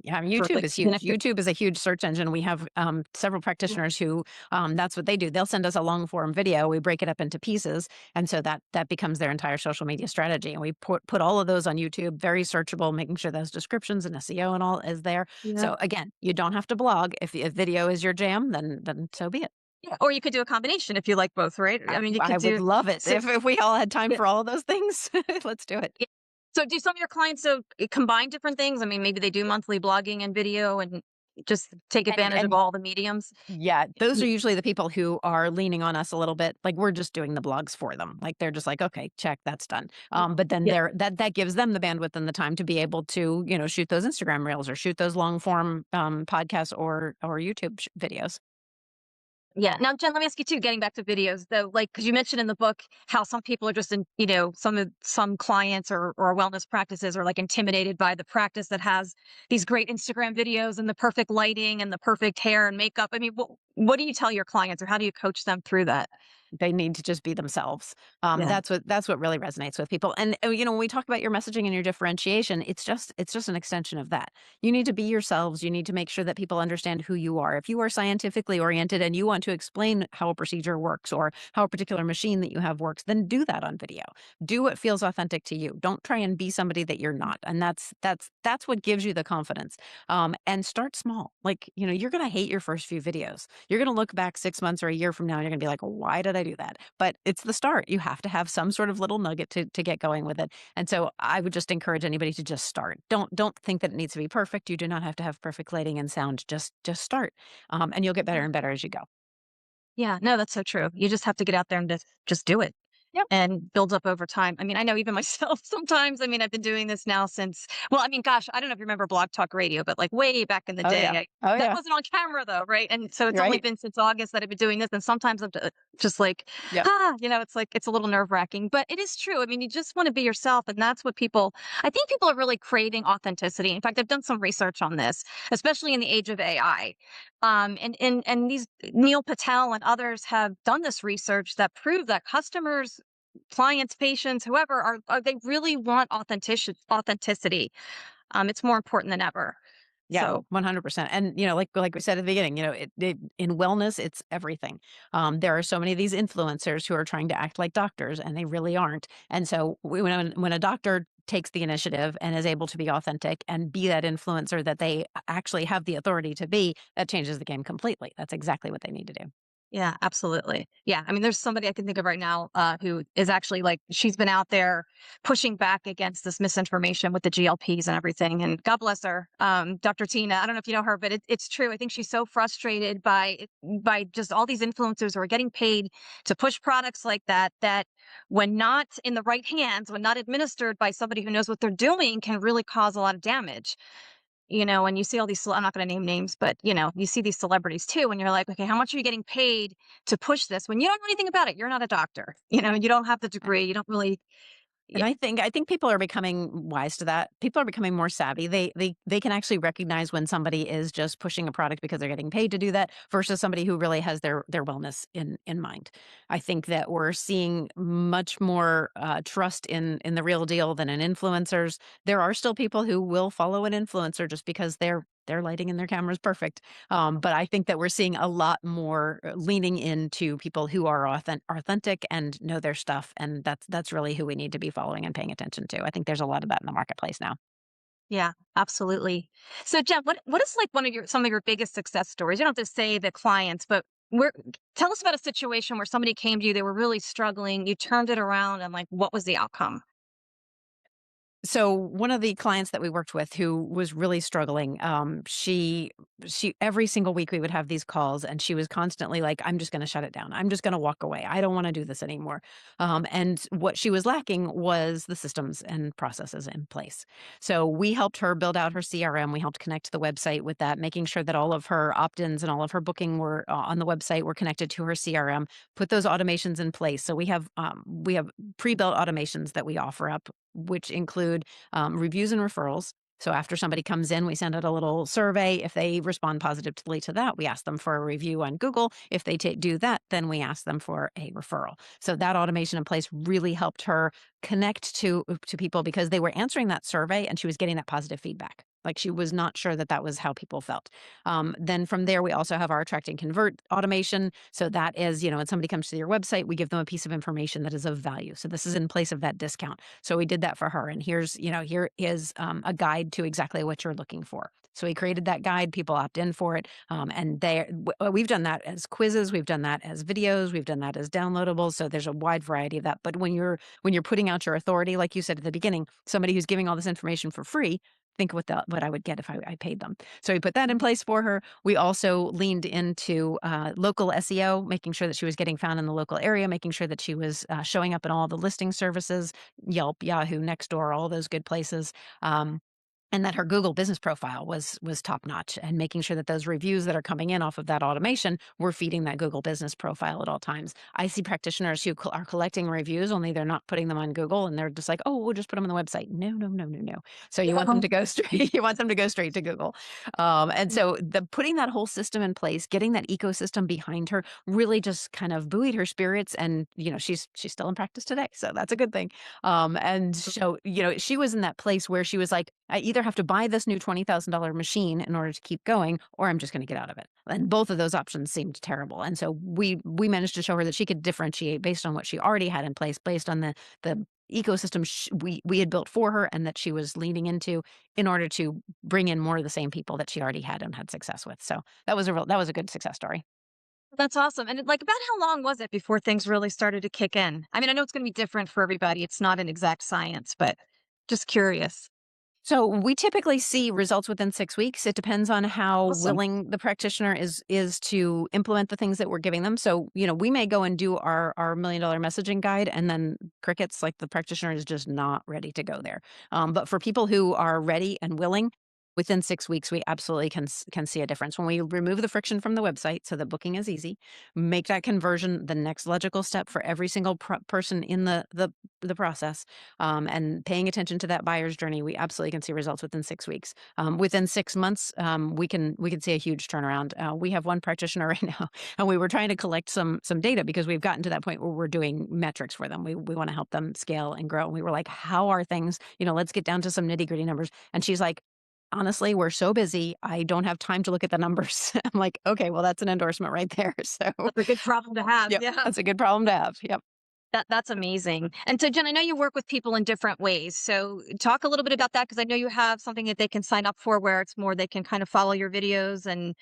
Yeah, for YouTube like is even huge. if you're, YouTube is a huge search engine. We have several yeah, practitioners who that's what they do. They'll send us a long form video. We break it up into pieces, and so that becomes their entire social media strategy. And we put all of those on YouTube, very searchable, making sure those descriptions and SEO and all is there. yeah. So again, you don't have to blog. If video is your jam, then so be it. Yeah, or you could do a combination if you like both, right? I, I mean, you I could would do love it so. if we all had time Yeah, for all of those things. Let's do it. yeah. So, do some of your clients combine different things? I mean, maybe they do monthly blogging and video, and just take And advantage of and all the mediums. Yeah, those are Y- usually the people who are leaning on us a little bit. Like, we're just doing the blogs for them. Like, they're just like, okay, check, that's done. But then Yeah, that gives them the bandwidth and the time to be able to, shoot those Instagram reels or shoot those long form podcasts or YouTube videos. yeah. Now, Jen, let me ask you too. Getting back to videos, though, like because you mentioned in the book how some people are just in, some clients or wellness practices are like intimidated by the practice that has these great Instagram videos and the perfect lighting and the perfect hair and makeup. I mean, what do you tell your clients, or how do you coach them through that? They need to just be themselves. Yeah. That's what really resonates with people. And when we talk about your messaging and your differentiation, it's just an extension of that. You need to be yourselves. You need to make sure that people understand who you are. If you are scientifically oriented and you want to explain how a procedure works or how a particular machine that you have works, then do that on video. Do what feels authentic to you. Don't try and be somebody that you're not. And that's what gives you the confidence. And start small. Like, you're going to hate your first few videos. You're going to look back 6 months or a year from now and you're going to be like, why did I do that? But it's the start. You have to have some sort of little nugget to get going with it. And so I would just encourage anybody to just start. Don't think that it needs to be perfect. You do not have to have perfect lighting and sound. Just start. And you'll get better and better as you go. Yeah, no, that's so true. You just have to get out there and just do it Yep. and builds up over time. I mean, I know even myself sometimes, I mean, I've been doing this now since, well, I mean, gosh, I don't know if you remember Blog Talk Radio, but like way back in the Oh yeah. day, Oh that yeah. wasn't on camera though, right? And so it's only Right. been since August that I've been doing this. And sometimes I'm just like, Yep. it's like, it's a little nerve wracking, but it is true. I mean, you just want to be yourself. And that's what I think people are really craving authenticity. In fact, I've done some research on this, especially in the age of AI. And these Neil Patel and others have done this research that prove that customers, clients, patients, whoever are they really want authenticity. It's more important than ever. Yeah, So 100%. And like we said at the beginning, in wellness, it's everything. There are so many of these influencers who are trying to act like doctors, and they really aren't. And so when a doctor takes the initiative and is able to be authentic and be that influencer that they actually have the authority to be, that changes the game completely. That's exactly what they need to do. Yeah, absolutely. Yeah. I mean, there's somebody I can think of right now who is actually like, she's been out there pushing back against this misinformation with the GLPs and everything. And God bless her, Dr. Tina. I don't know if you know her, but it's true. I think she's so frustrated by just all these influencers who are getting paid to push products like that, that when not in the right hands, when not administered by somebody who knows what they're doing, can really cause a lot of damage. And you see all these, I'm not going to name names, but you see these celebrities too, and you're like, okay, how much are you getting paid to push this when you don't know anything about it? You're not a doctor, you don't have the degree. You don't really, And yeah, I think people are becoming wise to that. People are becoming more savvy. They can actually recognize when somebody is just pushing a product because they're getting paid to do that versus somebody who really has their wellness in mind. I think that we're seeing much more trust in the real deal than in influencers. There are still people who will follow an influencer just because their lighting and their camera is perfect. But I think that we're seeing a lot more leaning into people who are authentic and know their stuff, and that's really who we need to be following and paying attention to. I think there's a lot of that in the marketplace now. yeah, absolutely. So, Jen, what is like some of your biggest success stories? You don't have to say the clients, but where tell us about a situation where somebody came to you, they were really struggling, you turned it around, and like, what was the outcome? So one of the clients that we worked with who was really struggling, she every single week we would have these calls, and she was constantly like, "I'm just going to shut it down. I'm just going to walk away. I don't want to do this anymore." And what she was lacking was the systems and processes in place. So we helped her build out her CRM. We helped connect the website with that, making sure that all of her opt-ins and all of her booking were on the website were connected to her CRM. Put those automations in place. So we have pre-built automations that we offer up, which include reviews and referrals. So after somebody comes in, we send out a little survey. If they respond positively to that, we ask them for a review on Google. If they do that, then we ask them for a referral. So that automation in place really helped her connect to people because they were answering that survey and she was getting that positive feedback. Like she was not sure that that was how people felt. Then from there, we also have our attract and convert automation. So that is, when somebody comes to your website, we give them a piece of information that is of value. So this is in place of that discount. So we did that for her. And here is a guide to exactly what you're looking for. So we created that guide. People opt in for it. And we've done that as quizzes. We've done that as videos. We've done that as downloadables. So there's a wide variety of that. But when you're putting out your authority, like you said at the beginning, somebody who's giving all this information for free, think what I would get if I paid them. So we put that in place for her. We also leaned into local SEO, making sure that she was getting found in the local area, making sure that she was showing up in all the listing services, Yelp, Yahoo, Nextdoor, all those good places. And that her Google business profile was top notch, and making sure that those reviews that are coming in off of that automation were feeding that Google business profile at all times. I see practitioners who are collecting reviews, only they're not putting them on Google, and they're just like, "Oh, we'll just put them on the website." No, no, no, no, no. So you want them to go straight. You want them to go straight to Google. And so the putting that whole system in place, getting that ecosystem behind her, really just kind of buoyed her spirits. And she's still in practice today, so that's a good thing. And so, she was in that place where she was like, I either have to buy this new $20,000 machine in order to keep going, or I'm just going to get out of it. And both of those options seemed terrible. And so we managed to show her that she could differentiate based on what she already had in place, based on the ecosystem we had built for her and that she was leaning into in order to bring in more of the same people that she already had and had success with. So that was a good success story. That's awesome. And like, about how long was it before things really started to kick in? I mean, I know it's going to be different for everybody. It's not an exact science, but just curious. So we typically see results within 6 weeks. It depends on how Awesome. willing the practitioner is to implement the things that we're giving them. So, we may go and do our $1 million messaging guide, and then crickets, like the practitioner is just not ready to go there. But for people who are ready and willing, within 6 weeks, we absolutely can see a difference. When we remove the friction from the website so that booking is easy, make that conversion the next logical step for every single person in the process, and paying attention to that buyer's journey, we absolutely can see results within 6 weeks. Within 6 months, we can see a huge turnaround. We have one practitioner right now, and we were trying to collect some data because we've gotten to that point where we're doing metrics for them. We want to help them scale and grow. And we were like, how are things? Let's get down to some nitty gritty numbers. And she's like, honestly, we're so busy. I don't have time to look at the numbers. I'm like, okay, well, that's an endorsement right there. So, That's a good problem to have. yep, Yeah. that's a good problem to have. Yep. That's amazing. And so, Jen, I know you work with people in different ways. So talk a little bit about that, because I know you have something that they can sign up for where it's more they can kind of follow your videos and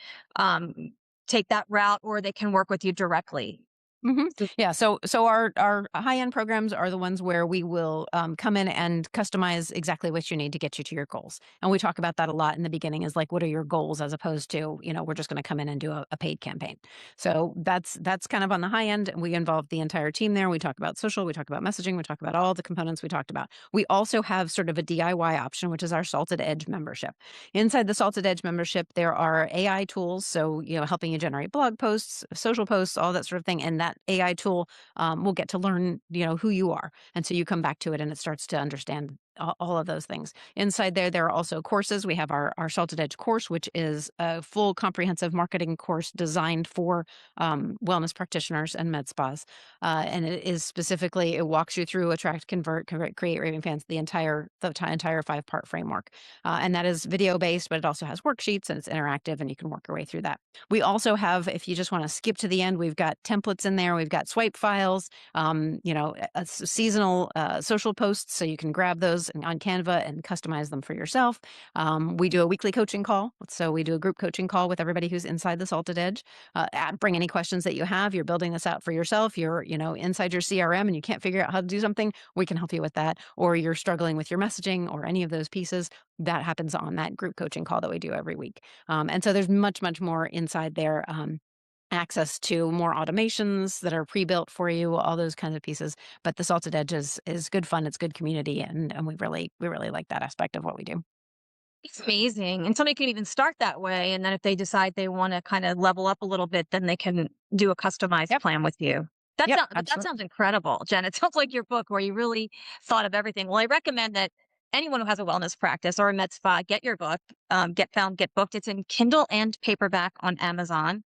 take that route, or they can work with you directly. Mhm. So- Yeah, so our high-end programs are the ones where we will, come in and customize exactly what you need to get you to your goals, and we talk about that a lot in the beginning is, like, what are your goals as opposed to, we're just gonna come in and do a paid campaign. So that's kind of on the high end, and we involve the entire team there. We talk about social, we talk about messaging, we talk about all the components we talked about. We also have sort of a DIY option, which is our Salted Edge membership. Inside the Salted Edge membership, there are AI tools, so, helping you generate blog posts, social posts, all that sort of thing, and that AI tool will get to learn, who you are. And so you come back to it and it starts to understand all of those things. Inside there are also courses. We have our Salted Edge course, which is a full comprehensive marketing course designed for wellness practitioners and med spas. And it is specifically, it walks you through attract, convert, create raving fans, the entire 5-part framework. And that is video based, but it also has worksheets and it's interactive and you can work your way through that. We also have, if you just want to skip to the end, we've got templates in there. We've got swipe files, seasonal social posts, so you can grab those on Canva and customize them for yourself. We do a weekly coaching call, so we do a group coaching call with everybody who's inside the Salted Edge. Bring any questions that you have. You're building this out for yourself. You're inside your CRM and you can't figure out how to do something. We can help you with that. Or you're struggling with your messaging or any of those pieces. That happens on that group coaching call that we do every week. And so there's much, much more inside there. Access to more automations that are pre-built for you, all those kinds of pieces. But the Salted Edge is good fun. It's good community, and we really like that aspect of what we do. It's amazing. And somebody can even start that way. And then if they decide they want to kind of level up a little bit, then they can do a customized Yep. plan with you. Yep. But that Absolutely. sounds incredible, Jen. It sounds like your book where you really thought of everything. Well, I recommend that anyone who has a wellness practice or a med spa, get your book, Get Found, Get Booked. It's in Kindle and paperback on Amazon.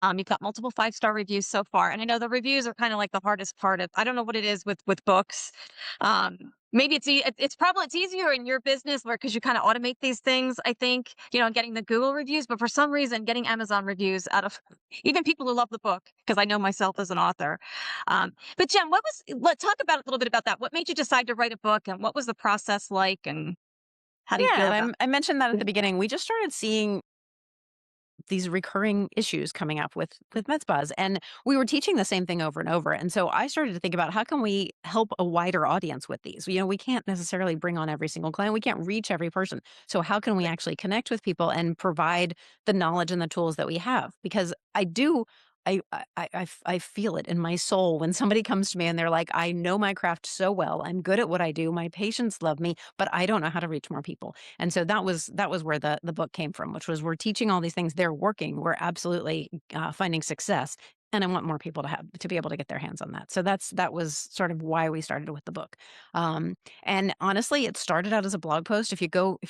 You've got multiple 5-star reviews so far, and I know the reviews are kind of like the hardest part of. I don't know what it is with books. Um, Maybe it's easier in your business where because you kind of automate these things. I think and getting the Google reviews, but for some reason, getting Amazon reviews out of even people who love the book because I know myself as an author. But Jen, let's talk about a little bit about that. What made you decide to write a book, and what was the process like, and how do you Yeah, feel and about? I mentioned that at the beginning. We just started seeing these recurring issues coming up with med spas, and we were teaching the same thing over and over. And so I started to think about how can we help a wider audience with these. We can't necessarily bring on every single client. We can't reach every person. So how can we actually connect with people and provide the knowledge and the tools that we have? Because I do. I feel it in my soul when somebody comes to me and they're like, I know my craft so well. I'm good at what I do. My patients love me, but I don't know how to reach more people. And so that was where the book came from, which was we're teaching all these things. They're working. We're absolutely finding success, and I want more people to be able to get their hands on that. So that was sort of why we started with the book. And honestly, it started out as a blog post. If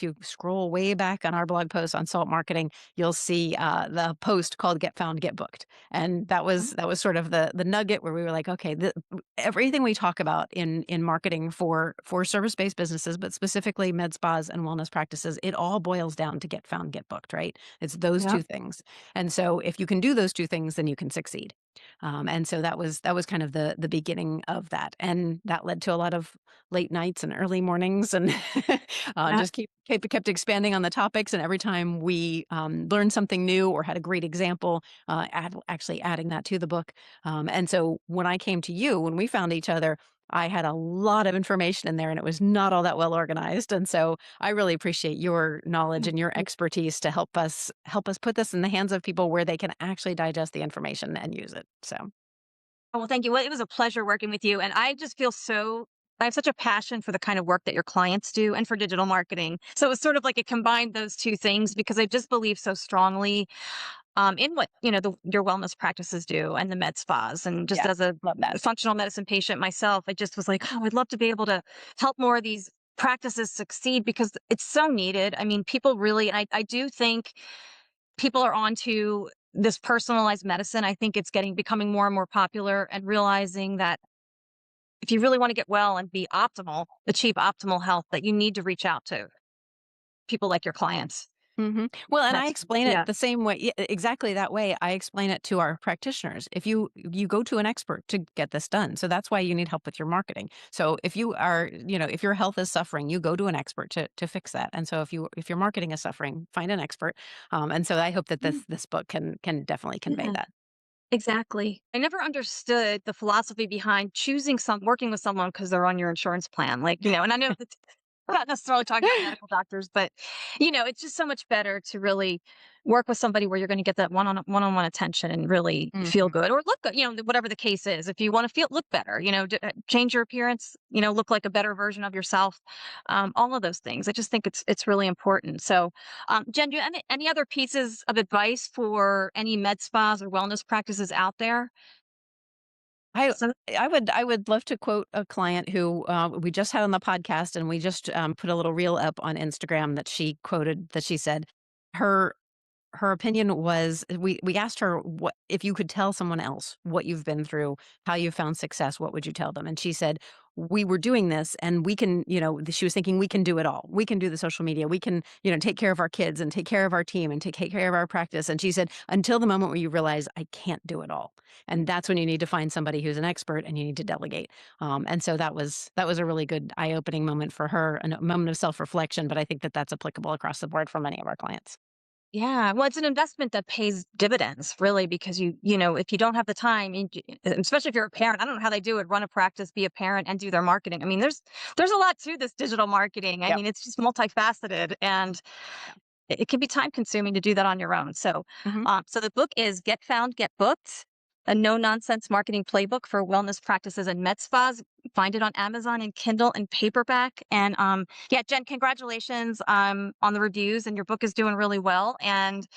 you scroll way back on our blog post on salt marketing, you'll see the post called "Get Found, Get Booked," and that was sort of the nugget where we were like, okay, everything we talk about in marketing for service-based businesses, but specifically med spas and wellness practices, it all boils down to get found, get booked, right? It's those Yeah. two things. And so if you can do those two things, then you can succeed. And so that was kind of the beginning of that. And that led to a lot of late nights and early mornings and just kept expanding on the topics. And every time we learned something new or had a great example, actually adding that to the book. And so when I came to you, when we found each other, I had a lot of information in there and it was not all that well organized. And so I really appreciate your knowledge and your expertise to help us put this in the hands of people where they can actually digest the information and use it. So Oh, well, thank you. Well, it was a pleasure working with you. And I just feel I have such a passion for the kind of work that your clients do and for digital marketing. So it was sort of like it combined those two things because I just believe so strongly in what, your wellness practices do and the med spas. And just yeah, as a love that. functional medicine patient myself, I just was like, oh, I'd love to be able to help more of these practices succeed because it's so needed. I mean, people really, and I do think people are onto this personalized medicine. I think it's becoming more and more popular and realizing that if you really want to get well and be optimal, achieve optimal health, that you need to reach out to people like your clients. Well, and I That's, explain it yeah. the same way, exactly that way. I explain it to our practitioners. If you go to an expert to get this done, so that's why you need help with your marketing. So if you are, if your health is suffering, you go to an expert to fix that. And so if your marketing is suffering, find an expert. And so I hope that Mm, this book can definitely convey yeah. that. Exactly. I never understood the philosophy behind working with someone because they're on your insurance plan. Like, and I know that we're not necessarily talking about medical doctors, but it's just so much better to really work with somebody where you're going to get that one-on-one attention and really feel Mhm. good or look good, whatever the case is. If you want to look better, change your appearance, look like a better version of yourself. All of those things. I just think it's really important. So, Jen, do you have any other pieces of advice for any med spas or wellness practices out there? I So, I would love to quote a client who we just had on the podcast, and we just put a little reel up on Instagram that she quoted that she said her her opinion was we asked her what if you could tell someone else what you've been through, how you found success, what would you tell them? And she said, we were doing this and we can, she was thinking we can do it all. We can do the social media. We can, take care of our kids and take care of our team and take care of our practice. And she said, until the moment where you realize I can't do it all. And that's when you need to find somebody who's an expert and you need to delegate. And so that was a really good eye-opening moment for her, and a moment of self-reflection. But I think that that's applicable across the board for many of our clients. yeah, well, it's an investment that pays dividends, really, because if you don't have the time, especially if you're a parent, I don't know how they do it, run a practice, be a parent, and do their marketing. I mean, there's a lot to this digital marketing. I Yep. mean, it's just multifaceted, and Yeah. it can be time consuming to do that on your own. So, Mhm. so the book is Get Found, Get Booked, a no-nonsense marketing playbook for wellness practices and med spas. Find it on Amazon in Kindle and paperback. And yeah, Jen, congratulations on the reviews, and your book is doing really well. And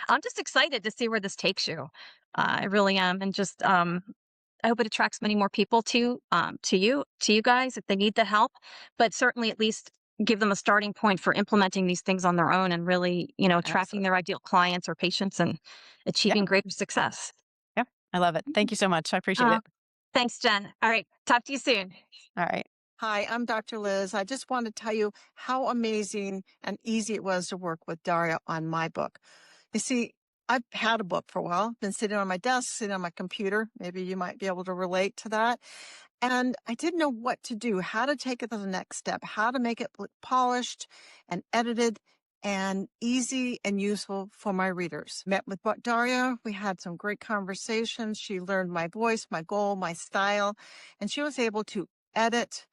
I'm just excited to see where this takes you. I really am, and just I hope it attracts many more people to you guys if they need the help, but certainly at least give them a starting point for implementing these things on their own and really, attracting Absolutely. their ideal clients or patients and Yeah. achieving greater success. Yeah. I love it. Thank you so much. I appreciate Uh, it. Thanks, Jen. All right. Talk to you soon. All right. Hi, I'm Dr. Liz. I just want to tell you how amazing and easy it was to work with Daria on my book. You see, I've had a book for a while, been sitting on my desk, sitting on my computer. Maybe you might be able to relate to that. And I didn't know what to do, how to take it to the next step, how to make it look polished and edited and easy and useful for my readers. Met with Daria. We had some great conversations. She learned my voice, my goal, my style, and she was able to edit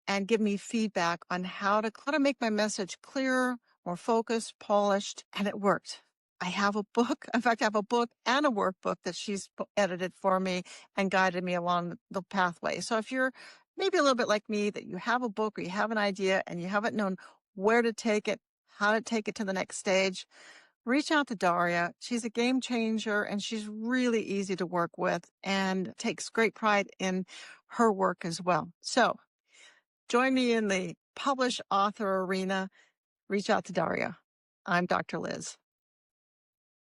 and give me feedback on how to make my message clearer, more focused, polished, and it worked. I have a book. In fact, I have a book and a workbook that she's edited for me and guided me along the pathway. So if you're maybe a little bit like me, that you have a book or you have an idea and you haven't known where to take it, how to take it to the next stage, reach out to Daria. She's a game changer and she's really easy to work with and takes great pride in her work as well. So join me in the publish author arena. Reach out to Daria. I'm Dr. Liz.